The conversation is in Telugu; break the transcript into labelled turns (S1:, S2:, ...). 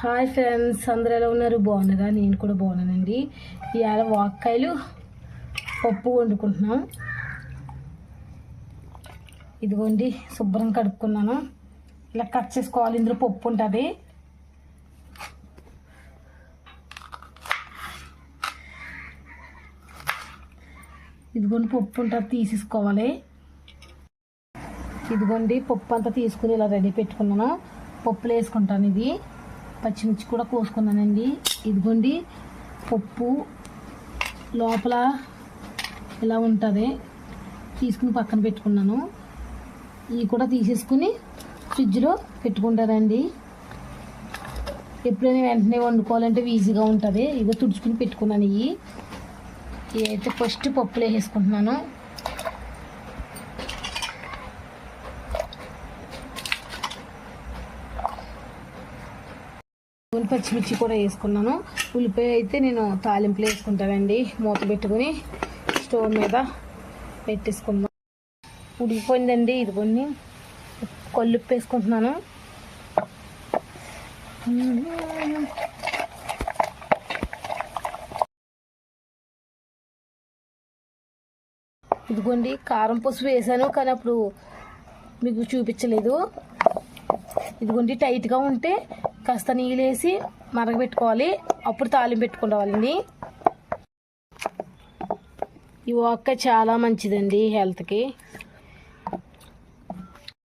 S1: హాయ్ ఫ్రెండ్స్, అందరూ ఎలా ఉన్నారు? బాగున్నారా? నేను కూడా బాగున్నానండి. ఇవాళ వాక్కాయలు పప్పు వండుకుంటున్నాం. ఇదిగోండి, శుభ్రం కడుక్కున్నాను. ఇలా కట్ చేసుకోవాలి. ఇందులో పప్పు ఉంటుంది. ఇదిగోండి, పప్పు ఉంటుంది, తీసేసుకోవాలి. ఇదిగోండి, పప్పు అంతా తీసుకుని ఇలా రెడీ పెట్టుకున్నాను. పప్పులు వేసుకుంటాను. ఇది పచ్చిమిర్చి కూడా కోసుకున్నానండి. ఇదిగోండి, పప్పు లోపల ఇలా ఉంటుంది, తీసుకుని పక్కన పెట్టుకున్నాను. ఇవి కూడా తీసేసుకుని ఫ్రిడ్జ్లో పెట్టుకుంటానండి. ఎప్పుడైనా వెంటనే వండుకోవాలంటే ఈజీగా ఉంటుంది. ఇదిగో తుడుచుకుని పెట్టుకున్నాను. ఇవి అయితే ఫస్ట్ పప్పులు వేసేసుకుంటున్నాను. పచ్చిమిర్చి కూడా వేసుకున్నాను. ఉల్లిపాయ అయితే నేను తాలింపులు వేసుకుంటానండి. మూత పెట్టుకుని స్టవ్ మీద పెట్టేసుకుందాం. ఉడికిపోయిందండి. ఇదిగోండి, కొల్లుప్పు వేసుకుంటున్నాను. ఇదిగోండి, కారం పసుపు వేసాను, కానీ అప్పుడు మీకు చూపించలేదు. ఇదిగోండి, టైట్గా ఉంటే కాస్త నీళ్ళు వేసి మరగబెట్టుకోవాలి. అప్పుడు తాలింపు పెట్టుకోవాలండి. ఈ వాక్కాయ చాలా మంచిదండి హెల్త్కి.